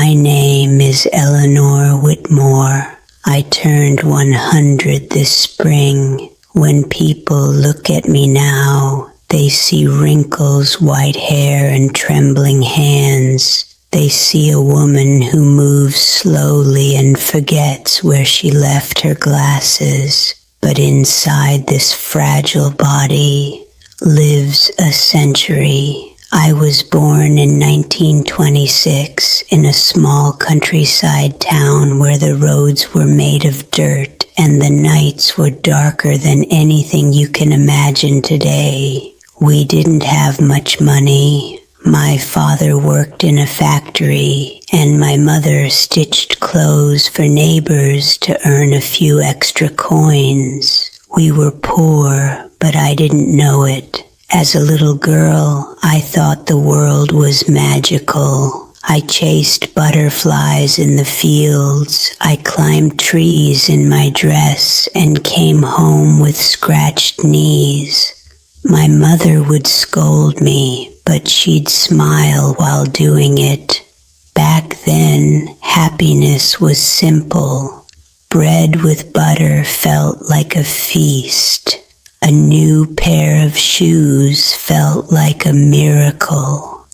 My name is Eleanor Whitmore. I turned 100 this spring. When people look at me now, they see wrinkles, white hair, and trembling hands. They see a woman who moves slowly and forgets where she left her glasses. But inside this fragile body lives a century. I was born in 1926 in a small countryside town where the roads were made of dirt and the nights were darker than anything you can imagine today. We didn't have much money. My father worked in a factory and my mother stitched clothes for neighbors to earn a few extra coins. We were poor, but I didn't know it. As a little girl, I thought the world was magical. I chased butterflies in the fields. I climbed trees in my dress and came home with scratched knees. My mother would scold me, but she'd smile while doing it. Back then, happiness was simple. Bread with butter felt like a feast. A new pair of shoes felt like a miracle.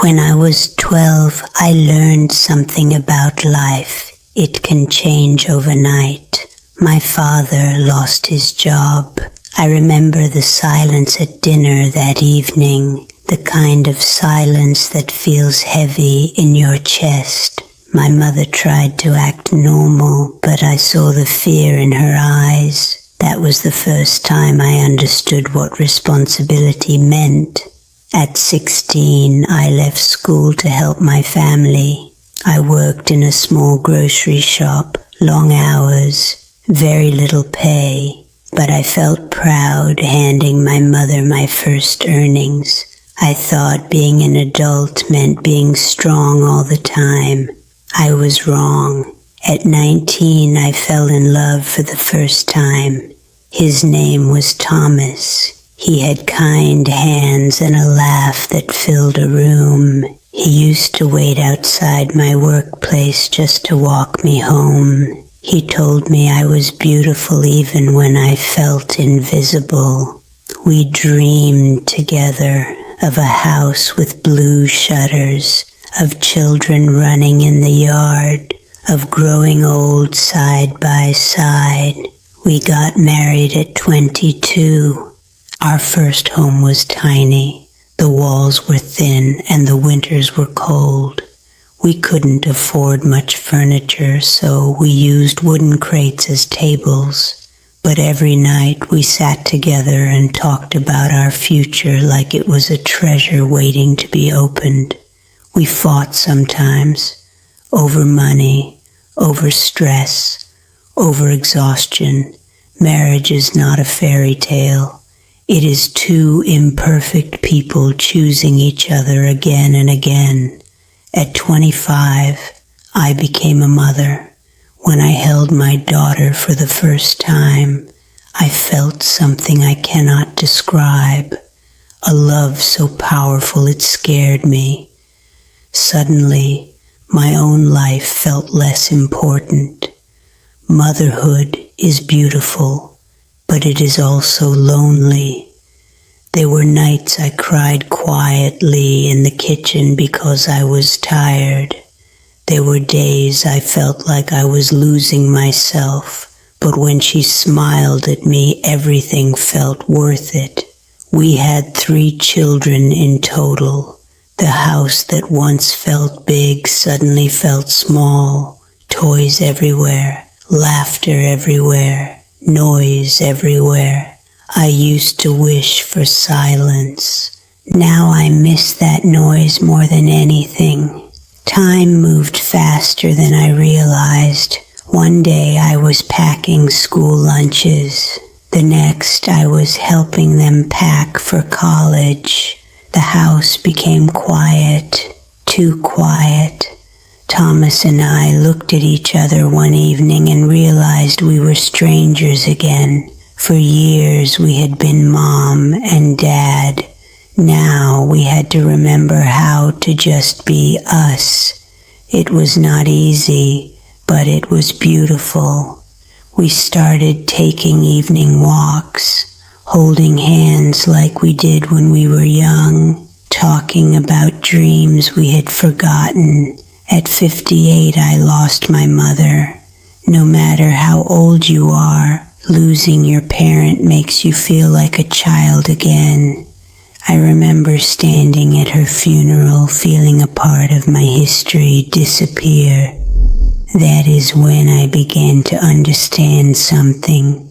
When I was 12, I learned something about life. It can change overnight. My father lost his job. I remember the silence at dinner that evening, the kind of silence that feels heavy in your chest. My mother tried to act normal, but I saw the fear in her eyes. That was the first time I understood what responsibility meant. At 16, I left school to help my family. I worked in a small grocery shop, long hours, very little pay, but I felt proud handing my mother my first earnings. I thought being an adult meant being strong all the time. I was wrong. At 19, I fell in love for the first time. His name was Thomas. He had kind hands and a laugh that filled a room. He used to wait outside my workplace just to walk me home. He told me I was beautiful even when I felt invisible. We dreamed together of a house with blue shutters, of children running in the yard, of growing old side by side. We got married at 22. Our first home was tiny. The walls were thin and the winters were cold. We couldn't afford much furniture, so we used wooden crates as tables. But every night we sat together and talked about our future like it was a treasure waiting to be opened. We fought sometimes, over money, over stress, over exhaustion. Marriage is not a fairy tale. It is two imperfect people choosing each other again and again. At 25, I became a mother. When I held my daughter for the first time, I felt something I cannot describe, a love so powerful it scared me. Suddenly, my own life felt less important. Motherhood is beautiful, but it is also lonely. There were nights I cried quietly in the kitchen because I was tired. There were days I felt like I was losing myself, but when she smiled at me, everything felt worth it. We had 3 children in total. The house that once felt big suddenly felt small. Toys everywhere, laughter everywhere, noise everywhere. I used to wish for silence. Now I miss that noise more than anything. Time moved faster than I realized. One day I was packing school lunches. The next I was helping them pack for college. The house became quiet, too quiet. Thomas and I looked at each other one evening and realized we were strangers again. For years we had been mom and dad. Now we had to remember how to just be us. It was not easy, but it was beautiful. We started taking evening walks, holding hands like we did when we were young, talking about dreams we had forgotten. At 58, I lost my mother. No matter how old you are, losing your parent makes you feel like a child again. I remember standing at her funeral, feeling a part of my history disappear. That is when I began to understand something.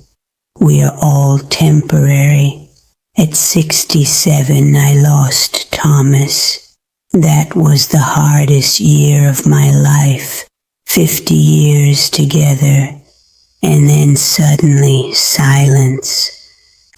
We are all temporary. At 67, I lost Thomas. That was the hardest year of my life. 50 years together, and then suddenly silence.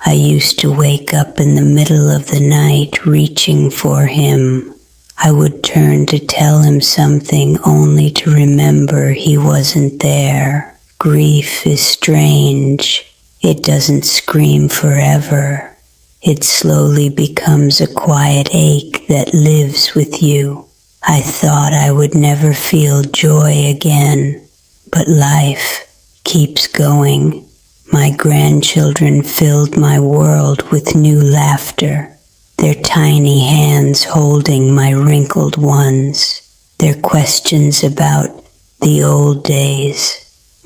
I used to wake up in the middle of the night reaching for him. I would turn to tell him something only to remember he wasn't there. Grief is strange. It doesn't scream forever. It slowly becomes a quiet ache that lives with you. I thought I would never feel joy again, but life keeps going. My grandchildren filled my world with new laughter, their tiny hands holding my wrinkled ones, their questions about the old days.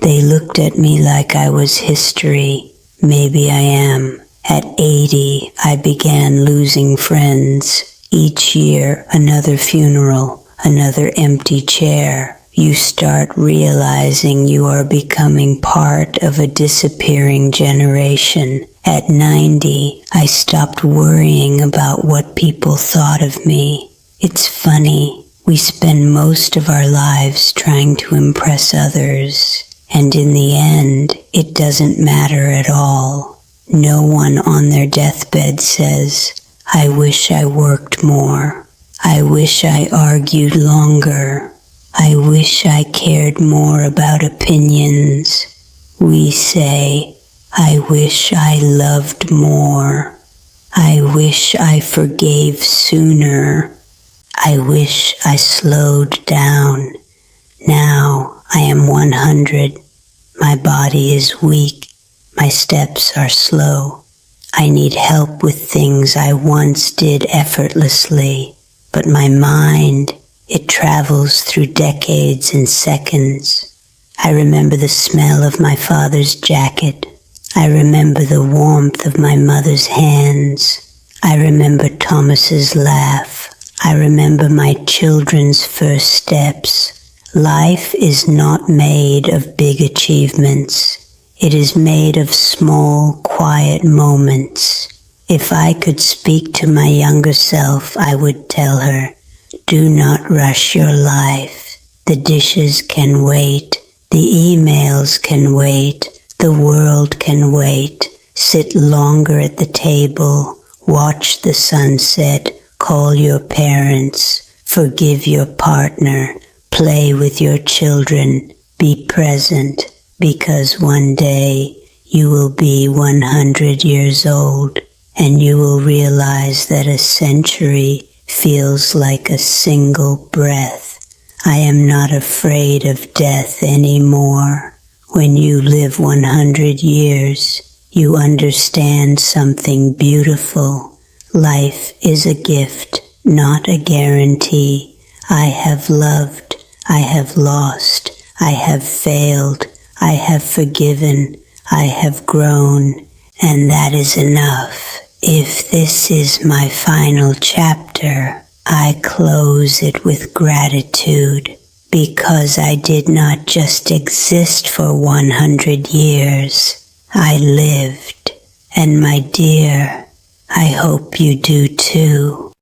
They looked at me like I was history. Maybe I am. At 80, I began losing friends. Each year, another funeral, another empty chair. You start realizing you are becoming part of a disappearing generation. At 90, I stopped worrying about what people thought of me. It's funny, we spend most of our lives trying to impress others, and in the end, it doesn't matter at all. No one on their deathbed says, "I wish I worked more. I wish I argued longer. I wish I cared more about opinions." We say, "I wish I loved more. I wish I forgave sooner. I wish I slowed down." Now I am 100. My body is weak. My steps are slow. I need help with things I once did effortlessly, but my mind, it travels through decades in seconds. I remember the smell of my father's jacket. I remember the warmth of my mother's hands. I remember Thomas's laugh. I remember my children's first steps. Life is not made of big achievements. It is made of small, quiet moments. If I could speak to my younger self, I would tell her, "Do not rush your life. The dishes can wait. The emails can wait. The world can wait. Sit longer at the table. Watch the sunset. Call your parents. Forgive your partner. Play with your children. Be present, because one day you will be 100 years old, and you will realize that a century feels like a single breath. I am not afraid of death anymore. When you live 100 years, you understand something beautiful. Life is a gift, not a guarantee. I have loved, I have lost, I have failed, I have forgiven, I have grown, and that is enough. If this is my final chapter, I close it with gratitude, because I did not just exist for 100 years. I lived, and my dear, I hope you do too.